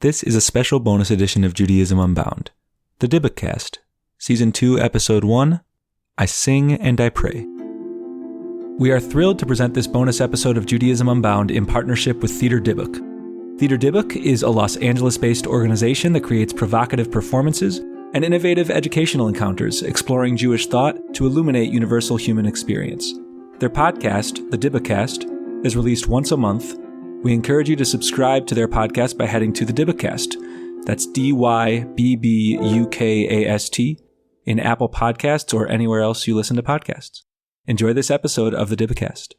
This is a special bonus edition of Judaism Unbound, the Dybbukast, Season 2, Episode 1, I Sing and I Pray. We are thrilled to present this bonus episode of Judaism Unbound in partnership with Theater Dybbuk. Theater Dybbuk is a Los Angeles-based organization that creates provocative performances and innovative educational encounters exploring Jewish thought to illuminate universal human experience. Their podcast, the Dybbukast, is released once a month. We encourage you to subscribe to their podcast by heading to the Dybbukast. That's Dybbukast in Apple Podcasts or anywhere else you listen to podcasts. Enjoy this episode of the Dybbukast.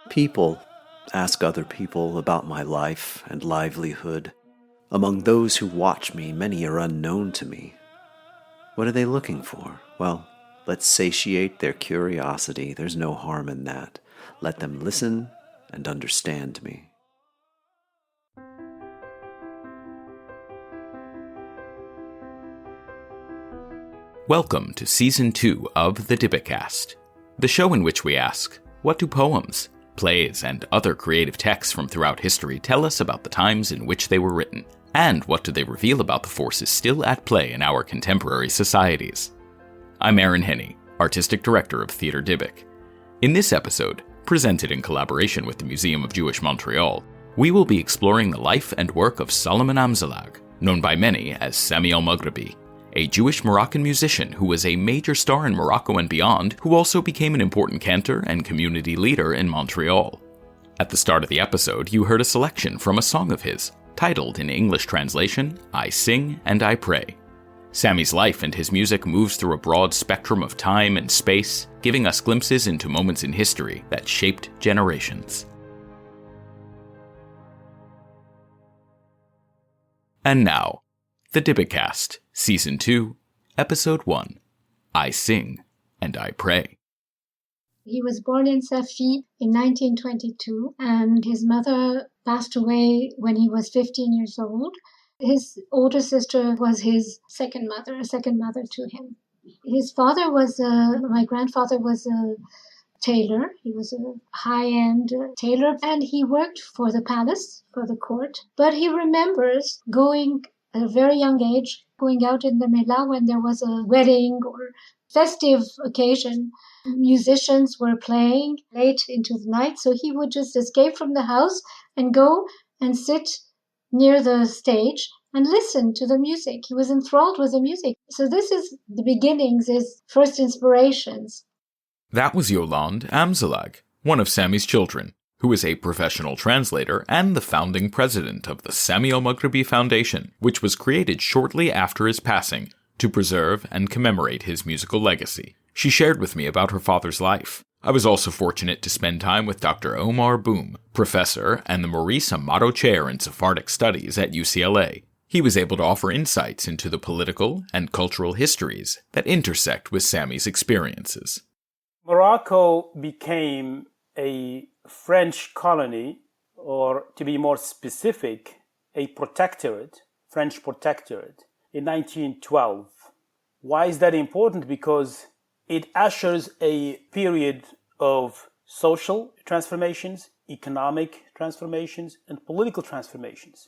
People ask other people about my life and livelihood. Among those who watch me, many are unknown to me. What are they looking for? Well, let's satiate their curiosity. There's no harm in that. Let them listen and understand me. Welcome to Season 2 of the Dybbukast, the show in which we ask, what do poems, plays, and other creative texts from throughout history tell us about the times in which they were written? And what do they reveal about the forces still at play in our contemporary societies? I'm Aaron Henney, Artistic Director of Theater Dybbuk. In this episode, presented in collaboration with the Museum of Jewish Montreal, we will be exploring the life and work of Salomon Amzallag, known by many as Samy Elmaghribi, a Jewish Moroccan musician who was a major star in Morocco and beyond, who also became an important cantor and community leader in Montreal. At the start of the episode, you heard a selection from a song of his, titled in English translation, I Sing and I Pray. Samy's life and his music moves through a broad spectrum of time and space, giving us glimpses into moments in history that shaped generations. And now, the Dybbukast, Season 2, Episode 1, I Sing and I Pray. He was born in Safi in 1922, and his mother passed away when he was 15 years old. His older sister was his second mother to him. His father my grandfather was a tailor. He was a high-end tailor, and he worked for the palace, for the court. But he remembers going at a very young age, going out in the Mela when there was a wedding or festive occasion. Musicians were playing late into the night, so he would just escape from the house and go and sit near the stage and listen to the music. He was enthralled with the music. So this is the beginnings, his first inspirations. That was Yolande Amzallag, one of Samy's children, who is a professional translator and the founding president of the Samy Elmaghribi Foundation, which was created shortly after his passing to preserve and commemorate his musical legacy. She shared with me about her father's life. I was also fortunate to spend time with Dr. Aomar Boum, professor and the Maurice Amado Chair in Sephardic Studies at UCLA. He was able to offer insights into the political and cultural histories that intersect with Samy's experiences. Morocco became a French colony, or to be more specific, a protectorate, French protectorate, in 1912. Why is that important? Because it ushers a period of social transformations, economic transformations, and political transformations.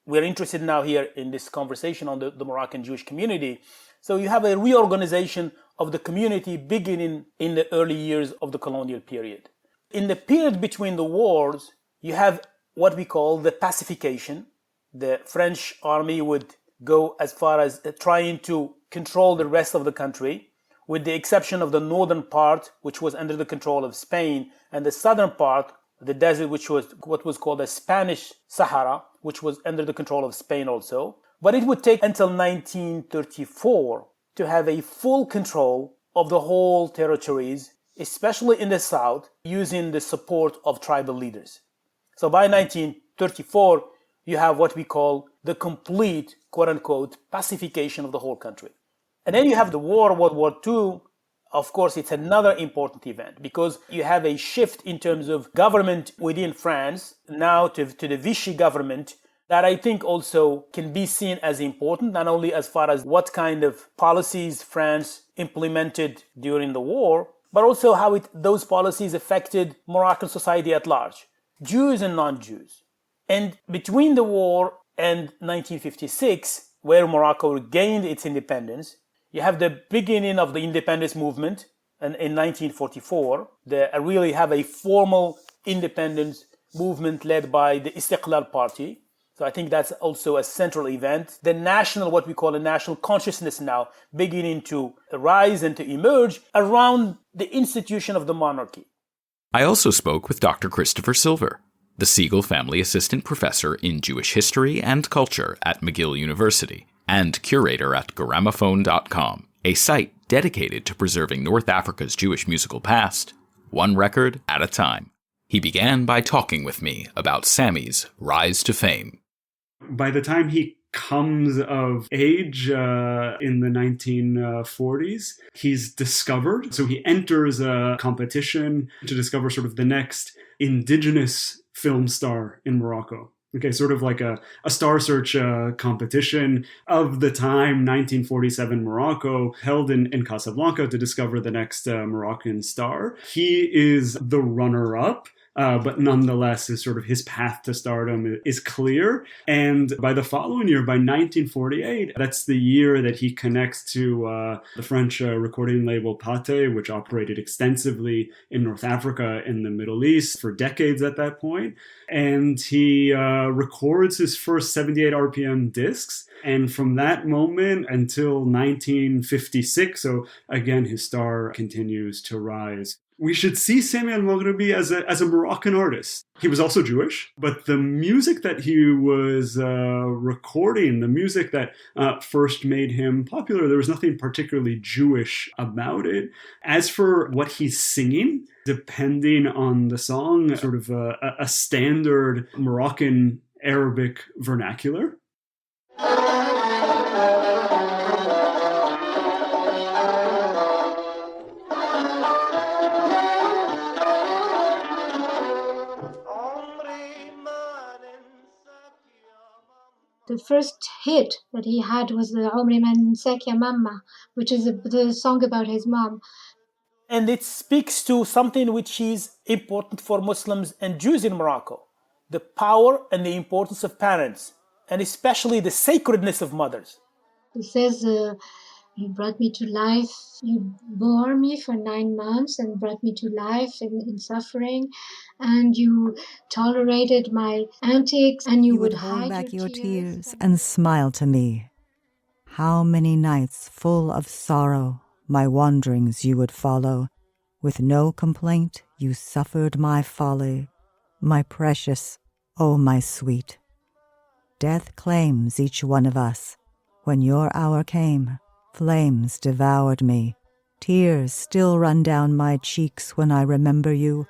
We're interested now here in this conversation on the Moroccan Jewish community. So you have a reorganization of the community beginning in the early years of the colonial period. In the period between the wars, you have what we call the pacification. The French army would go as far as trying to control the rest of the country, with the exception of the northern part, which was under the control of Spain, and the southern part, the desert, which was what was called the Spanish Sahara, which was under the control of Spain also. But it would take until 1934 to have a full control of the whole territories, especially in the south, using the support of tribal leaders. So by 1934, you have what we call the complete, quote-unquote, pacification of the whole country. And then you have the war, World War II. Of course, it's another important event because you have a shift in terms of government within France now to the Vichy government that I think also can be seen as important, not only as far as what kind of policies France implemented during the war, but also how those policies affected Moroccan society at large, Jews and non-Jews. And between the war and 1956, where Morocco regained its independence, you have the beginning of the independence movement in 1944. They really have a formal independence movement led by the Istiqlal Party. So I think that's also a central event. The national, what we call a national consciousness now, beginning to rise and to emerge around the institution of the monarchy. I also spoke with Dr. Christopher Silver, the Segal Family Assistant Professor in Jewish History and Culture at McGill University and curator at Gramophone.com, a site dedicated to preserving North Africa's Jewish musical past, one record at a time. He began by talking with me about Samy's rise to fame. By the time he comes of age in the 1940s, he's discovered. So he enters a competition to discover sort of the next indigenous film star in Morocco. Okay, sort of like a star search competition of the time, 1947 Morocco, held in Casablanca to discover the next Moroccan star. He is the runner-up. But nonetheless, his path to stardom is clear. And by the following year, by 1948, that's the year that he connects to the French recording label Pathé, which operated extensively in North Africa and the Middle East for decades at that point. And he records his first 78 RPM discs. And from that moment until 1956, so again, his star continues to rise. We should see Samy Elmaghribi as a Moroccan artist. He was also Jewish, but the music that he was recording, the music that first made him popular, there was nothing particularly Jewish about it. As for what he's singing, depending on the song, sort of a standard Moroccan Arabic vernacular. The first hit that he had was the Omri Man Nsek Mama, which is the song about his mom. And it speaks to something which is important for Muslims and Jews in Morocco, the power and the importance of parents, and especially the sacredness of mothers. He says, you brought me to life, you bore me for 9 months and brought me to life in suffering, and you tolerated my antics, and you would hold hide back your tears and smile to me. How many nights full of sorrow my wanderings you would follow. With no complaint you suffered my folly, my precious, oh my sweet. Death claims each one of us. When your hour came, flames devoured me. Tears still run down my cheeks when I remember you.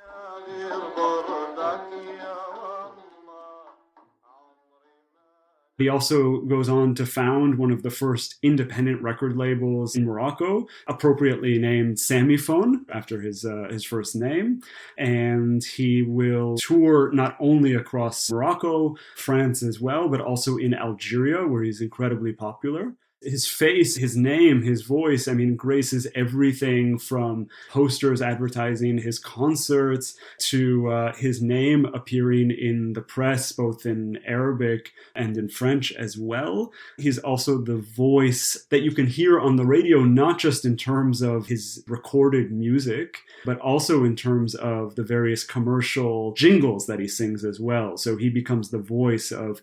He also goes on to found one of the first independent record labels in Morocco, appropriately named Samiphone, after his first name. And he will tour not only across Morocco, France as well, but also in Algeria, where he's incredibly popular. His face, his name, his voice, graces everything from posters advertising his concerts to his name appearing in the press, both in Arabic and in French as well. He's also the voice that you can hear on the radio, not just in terms of his recorded music, but also in terms of the various commercial jingles that he sings as well. So he becomes the voice of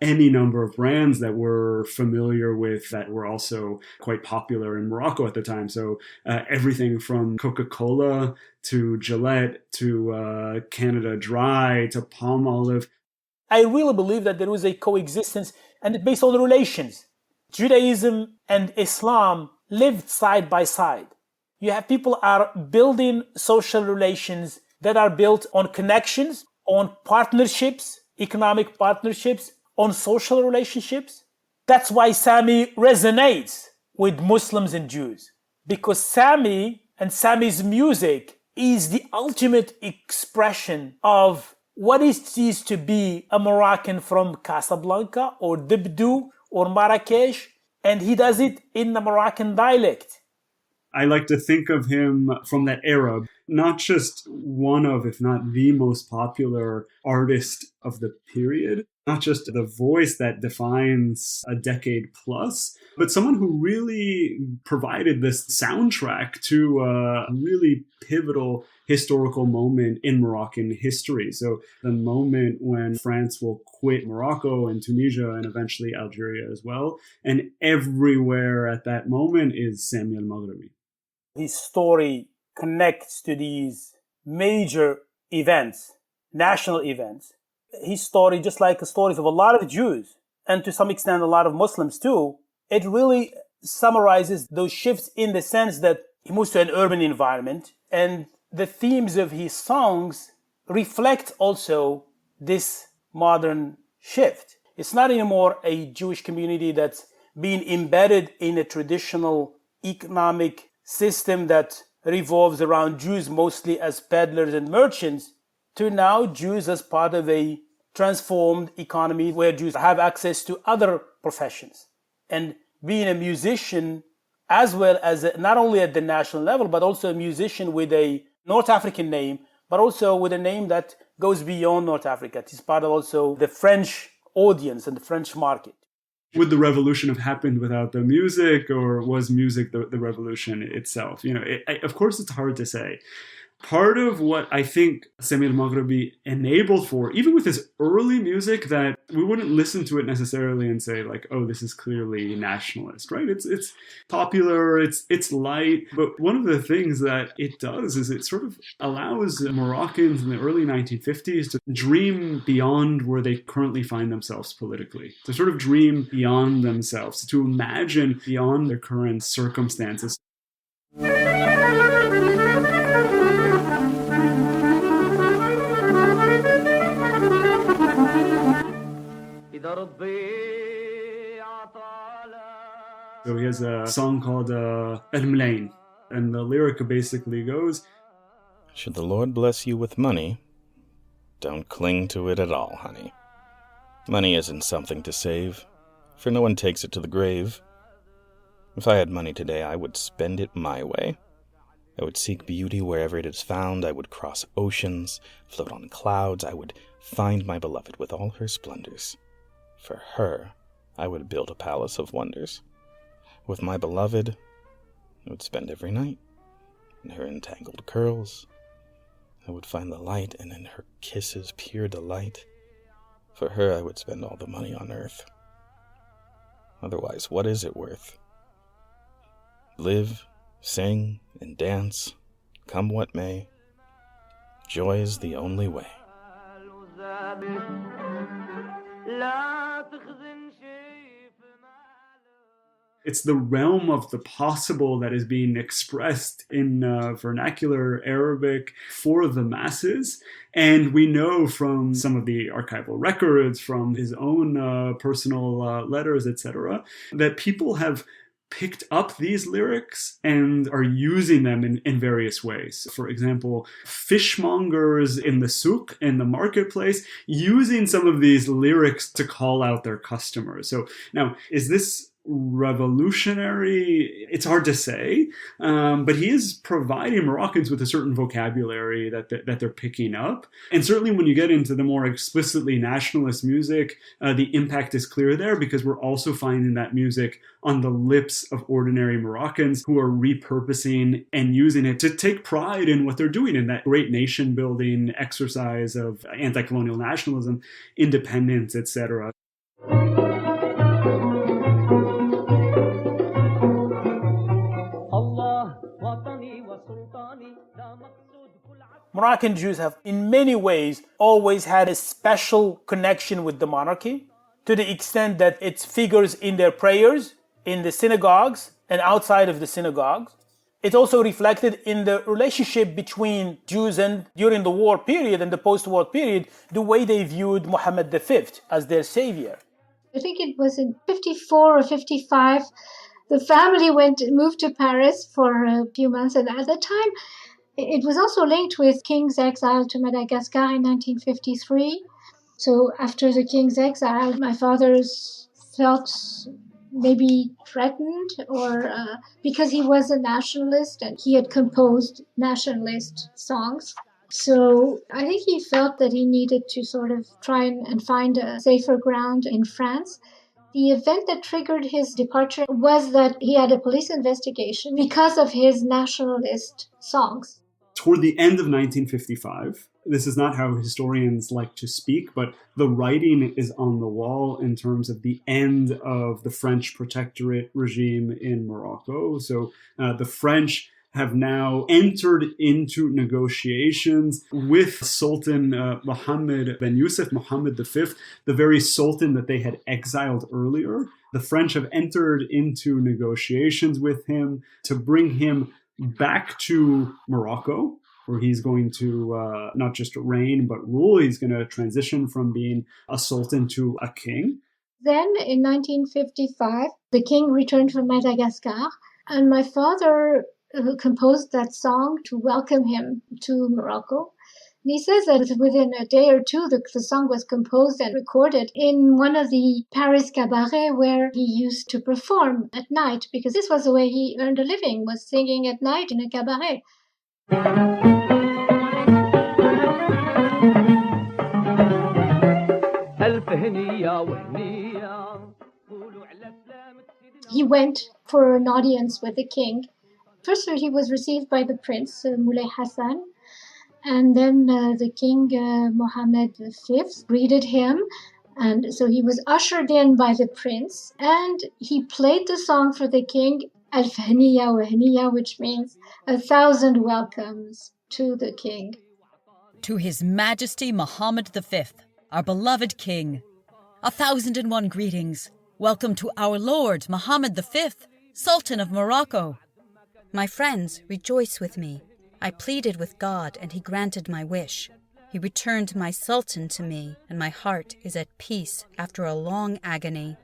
any number of brands that we're familiar with that were also quite popular in Morocco at the time. So everything from Coca-Cola to Gillette to Canada Dry to Palmolive. I really believe that there was a coexistence and based on the relations. Judaism and Islam lived side by side. You have people are building social relations that are built on connections, on partnerships, economic partnerships, on social relationships. That's why Samy resonates with Muslims and Jews, because Samy and Samy's music is the ultimate expression of what it is to be a Moroccan from Casablanca or Dibdou or Marrakesh, and he does it in the Moroccan dialect. I like to think of him from that era, not just one of, if not the most popular artist of the period, not just the voice that defines a decade plus, but someone who really provided this soundtrack to a really pivotal historical moment in Moroccan history. So the moment when France will quit Morocco and Tunisia and eventually Algeria as well. And everywhere at that moment is Samy Elmaghribi. His story connects to these major events, national events. His story, just like the stories of a lot of Jews, and to some extent a lot of Muslims too, it really summarizes those shifts in the sense that he moves to an urban environment, and the themes of his songs reflect also this modern shift. It's not anymore a Jewish community that's being embedded in a traditional economic system that revolves around Jews mostly as peddlers and merchants, to now Jews as part of a transformed economy where Jews have access to other professions. And being a musician, as well as not only at the national level, but also a musician with a North African name, but also with a name that goes beyond North Africa. It is part of also the French audience and the French market. Would the revolution have happened without the music, or was music the revolution itself? Of course, it's hard to say. Part of what I think Samy Elmaghribi enabled for, even with his early music, that we wouldn't listen to it necessarily and say like, oh, this is clearly nationalist, right? It's popular, it's light, but one of the things that it does is it sort of allows Moroccans in the early 1950s to dream beyond where they currently find themselves politically, to sort of dream beyond themselves, to imagine beyond their current circumstances. So he has a song called El-Mlain, and the lyric basically goes, should the Lord bless you with money, don't cling to it at all, honey. Money isn't something to save, for no one takes it to the grave. If I had money today, I would spend it my way. I would seek beauty wherever it is found. I would cross oceans, float on clouds. I would find my beloved with all her splendors. For her, I would build a palace of wonders. With my beloved, I would spend every night in her entangled curls. I would find the light, and in her kisses pure delight. For her, I would spend all the money on earth. Otherwise, what is it worth? Live, sing, and dance, come what may. Joy is the only way. It's the realm of the possible that is being expressed in vernacular Arabic for the masses. And we know from some of the archival records, from his own personal letters, etc., that people have picked up these lyrics and are using them in various ways. For example, fishmongers in the souk, in the marketplace, using some of these lyrics to call out their customers. So now, is this revolutionary? It's hard to say, but he is providing Moroccans with a certain vocabulary that they're picking up. And certainly when you get into the more explicitly nationalist music, the impact is clear there, because we're also finding that music on the lips of ordinary Moroccans who are repurposing and using it to take pride in what they're doing in that great nation-building exercise of anti-colonial nationalism, independence, etc. Moroccan Jews have, in many ways, always had a special connection with the monarchy, to the extent that it figures in their prayers, in the synagogues, and outside of the synagogues. It's also reflected in the relationship between Jews and, during the war period and the post-war period, the way they viewed Muhammad V as their savior. I think it was in 54 or 55 The family moved to Paris for a few months, and at the time, it was also linked with King's exile to Madagascar in 1953. So after the King's exile, my father felt maybe threatened, or because he was a nationalist and he had composed nationalist songs. So I think he felt that he needed to sort of try and find a safer ground in France. The event that triggered his departure was that he had a police investigation because of his nationalist songs. Toward the end of 1955, this is not how historians like to speak, but the writing is on the wall in terms of the end of the French protectorate regime in Morocco. So the French have now entered into negotiations with Sultan Mohammed ben Yusuf, Mohammed V, the very sultan that they had exiled earlier. The French have entered into negotiations with him to bring him back to Morocco, where he's going to not just reign, but rule. He's going to transition from being a sultan to a king. Then in 1955, the king returned from Madagascar, and my father composed that song to welcome him to Morocco. And he says that within a day or two, the song was composed and recorded in one of the Paris cabarets where he used to perform at night, because this was the way he earned a living, was singing at night in a cabaret. He went for an audience with the king. First, he was received by the prince, Moulay Hassan, and then the king, Mohammed V, greeted him. And so he was ushered in by the prince, and he played the song for the king, Alf Haniya wa Haniya, which means 1,000 welcomes to the king. To His Majesty Mohammed V, our beloved king, 1,001 greetings. Welcome to our Lord Mohammed V, Sultan of Morocco. My friends, rejoice with me. I pleaded with God, and He granted my wish. He returned my sultan to me, and my heart is at peace after a long agony.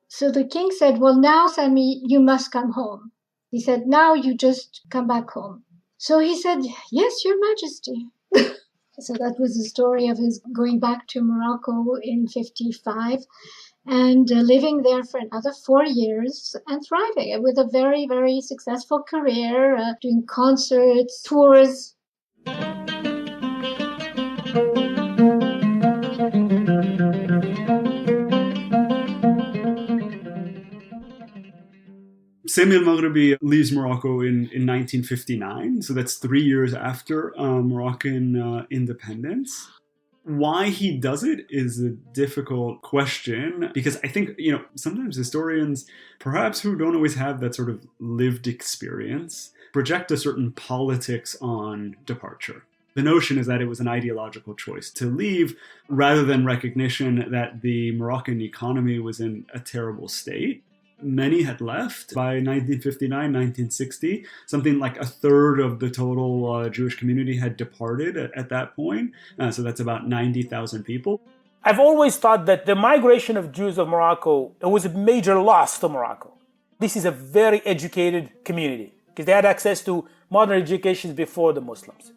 So the king said, well, now, Samy, you must come home. He said, now you just come back home. So he said, yes, Your Majesty. So that was the story of his going back to Morocco in 55 and living there for another 4 years and thriving with a very, very successful career, doing concerts, tours. Samy Elmaghribi leaves Morocco in 1959, so that's 3 years after Moroccan independence. Why he does it is a difficult question, because I think, sometimes historians, perhaps who don't always have that sort of lived experience, project a certain politics on departure. The notion is that it was an ideological choice to leave, rather than recognition that the Moroccan economy was in a terrible state. Many had left by 1959, 1960. Something like a third of the total Jewish community had departed at that point. So that's about 90,000 people. I've always thought that the migration of Jews of Morocco was a major loss to Morocco. This is a very educated community because they had access to modern education before the Muslims.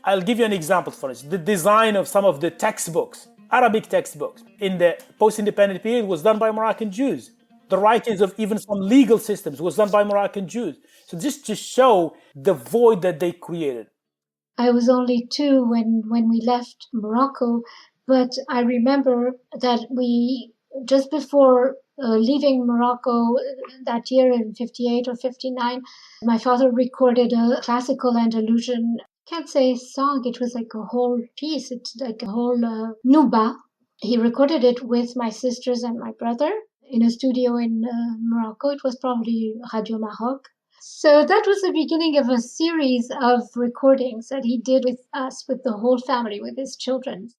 I'll give you an example for instance. The design of some of the textbooks, Arabic textbooks, in the post-independent period was done by Moroccan Jews. The writings of even some legal systems was done by Moroccan Jews. So just to show the void that they created. I was only 2 when we left Morocco, but I remember that we, just before leaving Morocco that year in 58 or 59, my father recorded a classical Andalusian, can't say song, it was like a whole piece, it's like a whole nuba. He recorded it with my sisters and my brother in a studio in Morocco. It was probably Radio Maroc. So that was the beginning of a series of recordings that he did with us, with the whole family, with his children.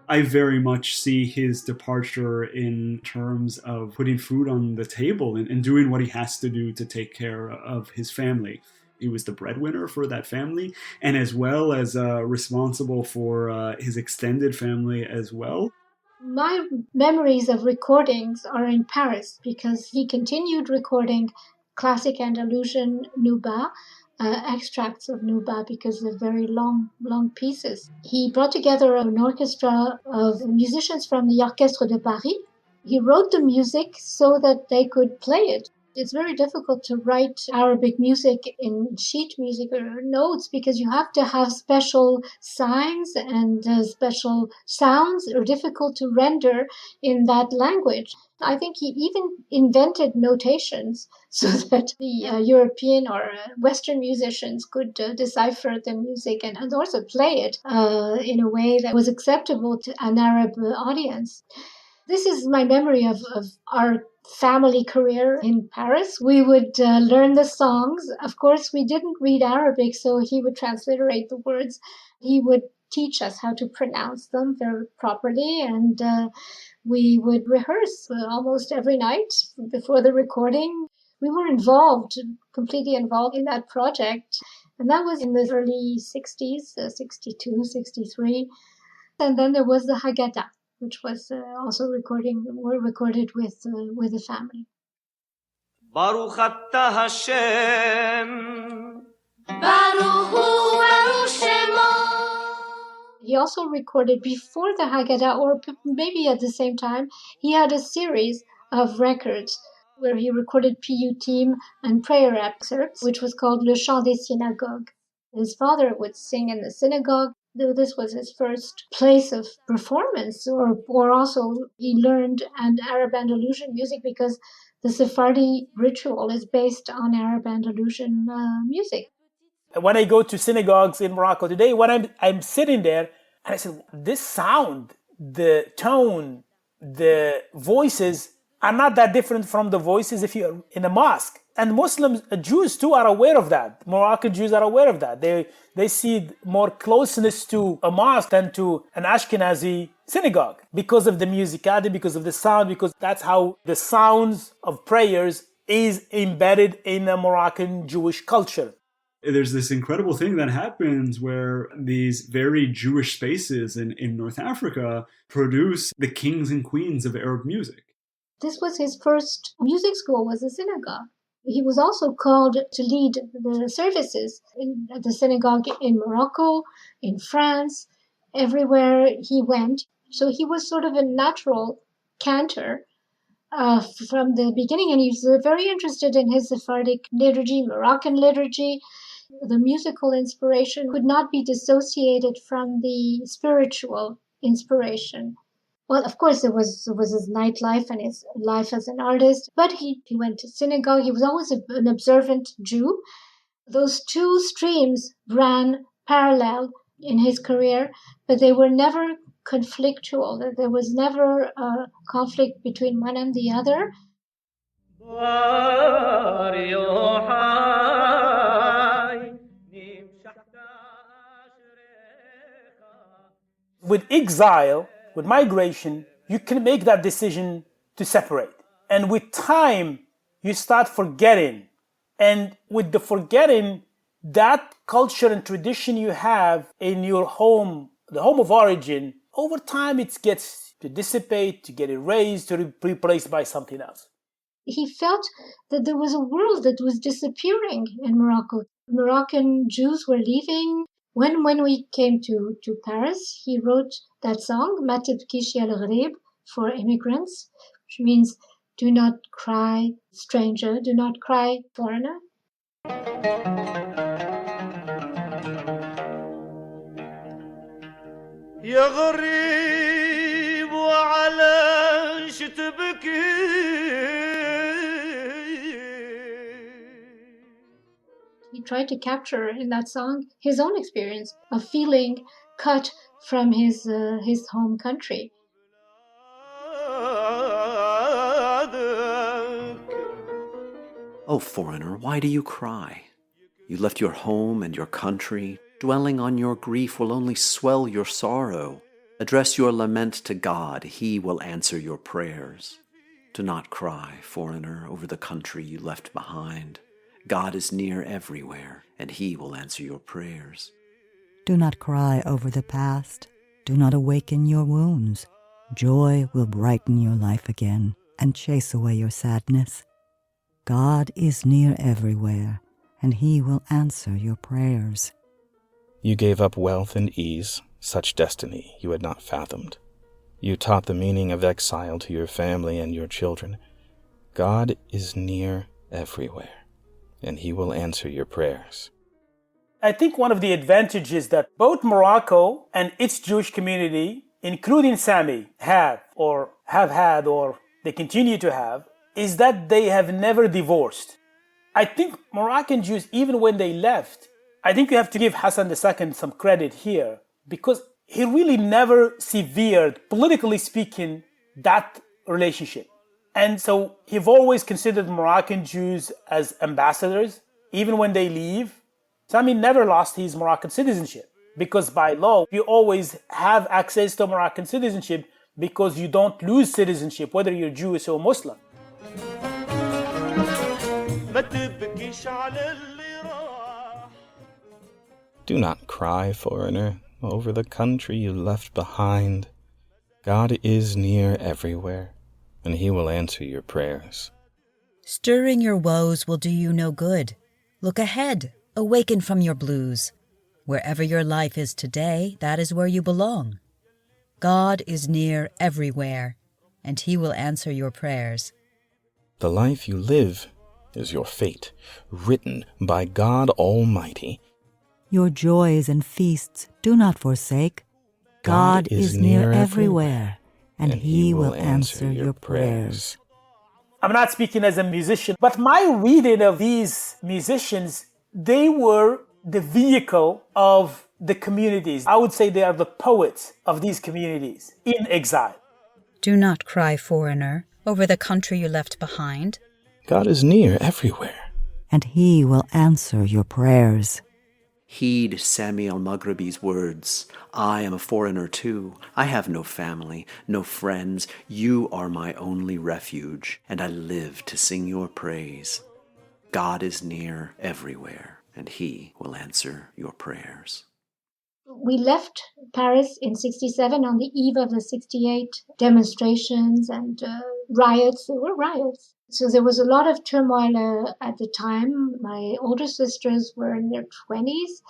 I very much see his departure in terms of putting food on the table and doing what he has to do to take care of his family. He was the breadwinner for that family, and as well as responsible for his extended family as well. My memories of recordings are in Paris because he continued recording classic Andalusian Nuba, extracts of Nuba, because they're very long pieces. He brought together an orchestra of musicians from the Orchestre de Paris. He wrote the music so that they could play it. It's very difficult to write Arabic music in sheet music or notes because you have to have special signs and special sounds are difficult to render in that language. I think he even invented notations so that the European or Western musicians could decipher the music and also play it in a way that was acceptable to an Arab audience. This is my memory of our family career in Paris. We would learn the songs. Of course, we didn't read Arabic, so he would transliterate the words. He would teach us how to pronounce them very properly, and we would rehearse almost every night before the recording. We were completely involved in that project. And that was in the early 60s, 62, 63. And then there was the Haggadah, which was also recorded with the family. Baruch atah Hashem, Baruch hu Baruch Shemo. He also recorded before the Haggadah, or maybe at the same time, he had a series of records where he recorded Piyutim and prayer excerpts, which was called Le Chant des Synagogues. His father would sing in the synagogue. This was his first place of performance, or also he learned Arab Andalusian music because the Sephardi ritual is based on Arab Andalusian music. When I go to synagogues in Morocco today, when I'm sitting there, and I said, this sound, the tone, the voices are not that different from the voices if you're in a mosque. And Muslims, Jews too, are aware of that. Moroccan Jews are aware of that. They see more closeness to a mosque than to an Ashkenazi synagogue because of the musicality, because of the sound, because that's how the sounds of prayers is embedded in a Moroccan Jewish culture. There's this incredible thing that happens where these very Jewish spaces in North Africa produce the kings and queens of Arab music. This was his first music school, was a synagogue. He was also called to lead the services at the synagogue in Morocco, in France, everywhere he went. So he was sort of a natural cantor from the beginning, and he was very interested in his Sephardic liturgy, Moroccan liturgy. The musical inspiration could not be dissociated from the spiritual inspiration. Well, of course, there was his nightlife and his life as an artist, but he went to synagogue. He was always an observant Jew. Those two streams ran parallel in his career, but they were never conflictual. There was never a conflict between one and the other. With exile, with migration, you can make that decision to separate. And with time, you start forgetting. And with the forgetting, that culture and tradition you have in your home, the home of origin, over time it gets to dissipate, to get erased, to be replaced by something else. He felt that there was a world that was disappearing in Morocco. Moroccan Jews were leaving. When we came to Paris, he wrote that song, Ma tibkish ya al-gharib, for immigrants, which means do not cry, stranger, do not cry, foreigner. Ya gharib wa alash tibki. He tried to capture in that song his own experience of feeling cut from his home country. Oh, foreigner, why do you cry? You left your home and your country. Dwelling on your grief will only swell your sorrow. Address your lament to God. He will answer your prayers. Do not cry, foreigner, over the country you left behind. God is near everywhere, and He will answer your prayers. Do not cry over the past. Do not awaken your wounds. Joy will brighten your life again and chase away your sadness. God is near everywhere, and He will answer your prayers. You gave up wealth and ease, such destiny you had not fathomed. You taught the meaning of exile to your family and your children. God is near everywhere, and He will answer your prayers. I think one of the advantages that both Morocco and its Jewish community, including Samy, have had or they continue to have, is that they have never divorced. I think Moroccan Jews, even when they left, I think you have to give Hassan II some credit here, because he really never severed, politically speaking, that relationship. And so he've always considered Moroccan Jews as ambassadors, even when they leave. Samy never lost his Moroccan citizenship, because by law, you always have access to Moroccan citizenship because you don't lose citizenship, whether you're Jewish or Muslim. Do not cry, foreigner, over the country you left behind. God is near everywhere, and He will answer your prayers. Stirring your woes will do you no good. Look ahead, awaken from your blues. Wherever your life is today, that is where you belong. God is near everywhere, and He will answer your prayers. The life you live is your fate, written by God Almighty. Your joys and feasts do not forsake. God is near everywhere, and He will answer your prayers. I'm not speaking as a musician, but my reading of these musicians, they were the vehicle of the communities. I would say they are the poets of these communities in exile. Do not cry, foreigner, over the country you left behind. God is near everywhere, and He will answer your prayers. Heed Samy Elmaghribi's words. I am a foreigner too. I have no family, no friends. You are my only refuge, and I live to sing your praise. God is near everywhere, and He will answer your prayers. We left Paris in 1967 on the eve of the 1968 demonstrations and riots. There were riots. So there was a lot of turmoil at the time. My older sisters were in their 20s,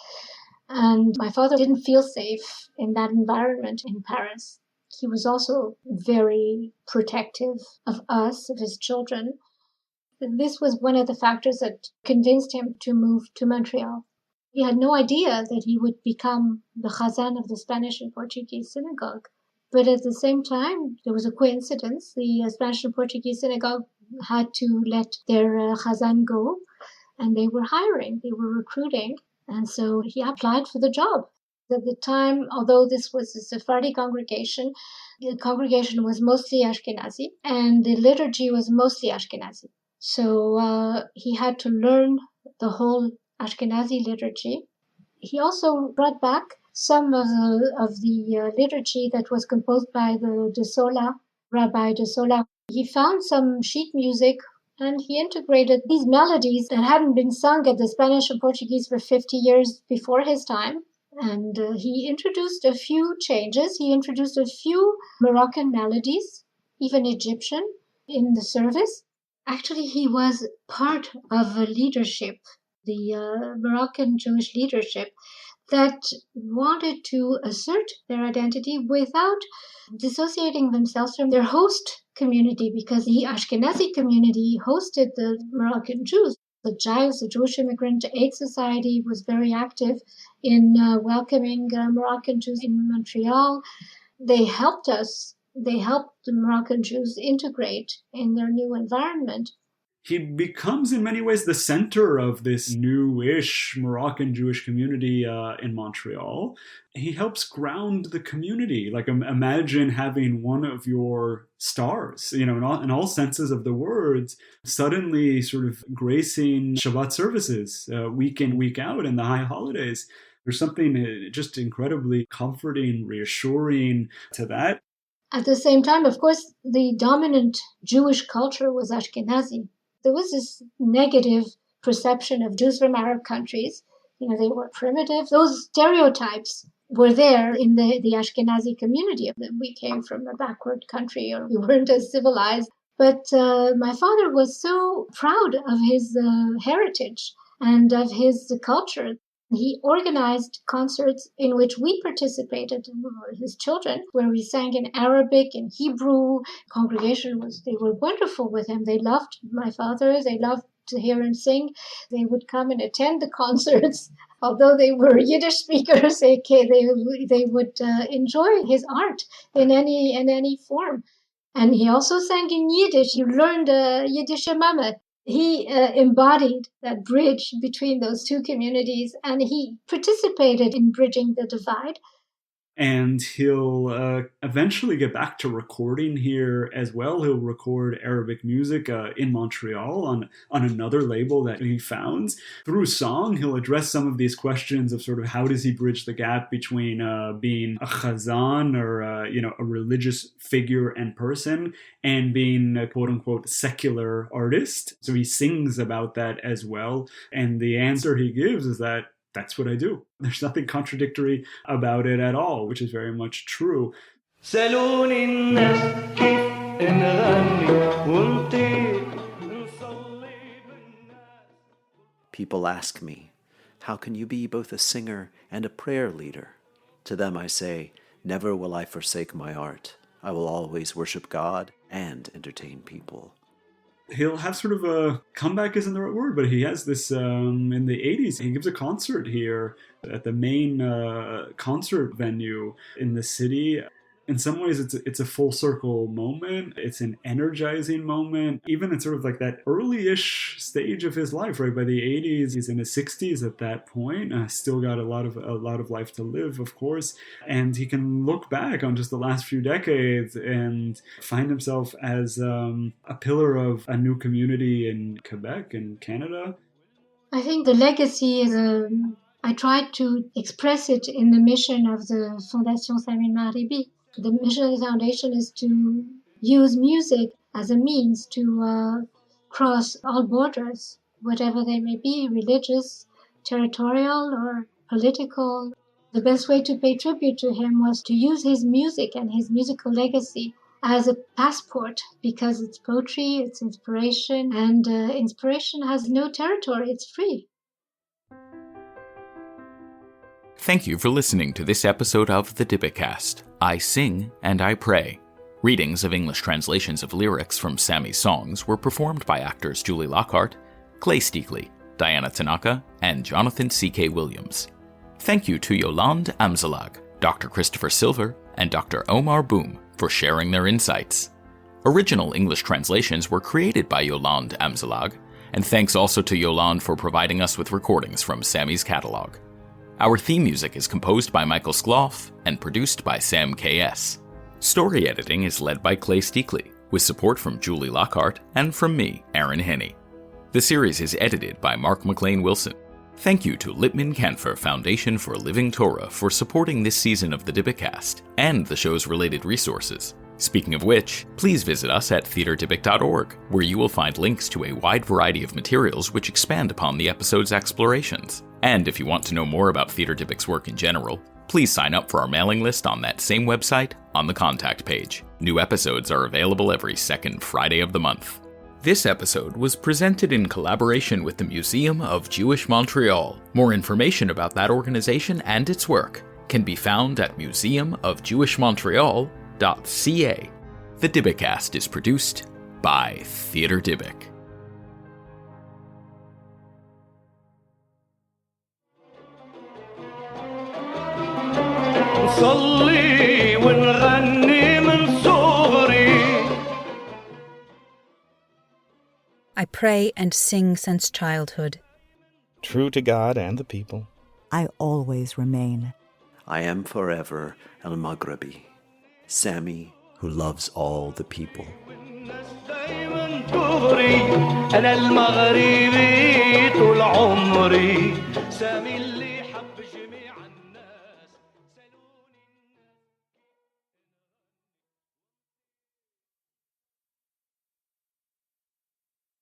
and my father didn't feel safe in that environment in Paris. He was also very protective of us, of his children. This was one of the factors that convinced him to move to Montreal. He had no idea that he would become the Chazan of the Spanish and Portuguese synagogue. But at the same time, there was a coincidence. The Spanish and Portuguese synagogue had to let their Chazan go, and they were hiring, they were recruiting. And so he applied for the job. At the time, although this was a Sephardic congregation, the congregation was mostly Ashkenazi, and the liturgy was mostly Ashkenazi. So he had to learn the whole Ashkenazi liturgy. He also brought back some of the liturgy that was composed by the De Sola, Rabbi De Sola. He found some sheet music, and he integrated these melodies that hadn't been sung at the Spanish and Portuguese for 50 years before his time. And he introduced a few changes. He introduced a few Moroccan melodies, even Egyptian, in the service. Actually, he was part of a leadership, the Moroccan Jewish leadership, that wanted to assert their identity without dissociating themselves from their host community, because the Ashkenazi community hosted the Moroccan Jews. The JIVES, the Jewish Immigrant Aid Society, was very active in welcoming Moroccan Jews in Montreal. They helped us. They helped the Moroccan Jews integrate in their new environment. He becomes in many ways the center of this new-ish Moroccan Jewish community in Montreal. He helps ground the community. Like, imagine having one of your stars, in all senses of the words, suddenly sort of gracing Shabbat services week in, week out, and the high holidays. There's something just incredibly comforting, reassuring to that. At the same time, of course, the dominant Jewish culture was Ashkenazi. There was this negative perception of Jews from Arab countries. They were primitive. Those stereotypes were there in the Ashkenazi community. We came from a backward country, or we weren't as civilized. But my father was so proud of his heritage and of his culture. He organized concerts in which we participated, his children, where we sang in Arabic and Hebrew. They were wonderful with him. They loved my father. They loved to hear him sing. They would come and attend the concerts. Although they were Yiddish speakers, they would enjoy his art in any form. And he also sang in Yiddish. He learned Yiddish Mama. He embodied that bridge between those two communities, and he participated in bridging the divide. And he'll eventually get back to recording here as well. He'll record Arabic music in Montreal on another label that he founds. Through song, he'll address some of these questions of sort of how does he bridge the gap between being a chazan, or a religious figure and person, and being a quote-unquote secular artist. So he sings about that as well. And the answer he gives is that that's what I do. There's nothing contradictory about it at all, which is very much true. People ask me, how can you be both a singer and a prayer leader? To them I say, never will I forsake my art. I will always worship God and entertain people. He'll have sort of a comeback isn't the right word, but he has this in the 80s. He gives a concert here at the main concert venue in the city. In some ways, it's a full circle moment. It's an energizing moment. Even in sort of like that early-ish stage of his life, right? By the 80s, he's in his 60s at that point. Still got a lot of life to live, of course. And he can look back on just the last few decades and find himself as a pillar of a new community in Quebec and Canada. I think the legacy is I tried to express it in the mission of the Fondation Samy Elmaghribi. The mission of the foundation is to use music as a means to cross all borders, whatever they may be, religious, territorial, or political. The best way to pay tribute to him was to use his music and his musical legacy as a passport, because it's poetry, it's inspiration, and inspiration has no territory, it's free. Thank you for listening to this episode of the Dybbukast, I Sing and I Pray. Readings of English translations of lyrics from Sammy's songs were performed by actors Julie Lockhart, Clay Steakley, Diana Tanaka, and Jonathan C.K. Williams. Thank you to Yolande Amzallag, Dr. Christopher Silver, and Dr. Aomar Boum for sharing their insights. Original English translations were created by Yolande Amzallag, and thanks also to Yolande for providing us with recordings from Sammy's catalog. Our theme music is composed by Michael Skloff and produced by Sam K.S. Story editing is led by Clay Steakley, with support from Julie Lockhart and from me, Aaron Henney. The series is edited by Mark McLean Wilson. Thank you to Lippman Cantor Foundation for Living Torah for supporting this season of the Dybbukast and the show's related resources. Speaking of which, please visit us at theaterdybbuk.org, where you will find links to a wide variety of materials which expand upon the episode's explorations. And if you want to know more about Theater Dybbuk's work in general, please sign up for our mailing list on that same website on the contact page. New episodes are available every second Friday of the month. This episode was presented in collaboration with the Museum of Jewish Montreal. More information about that organization and its work can be found at museumofjewishmontreal.ca. The Dybbukast is produced by Theater Dybbuk. نصلي ونغني من صغري. I pray and sing since childhood. True to God and the people. I always remain. I am forever Elmaghribi, Samy who loves all the people. أنا المغربي طول عمري سامي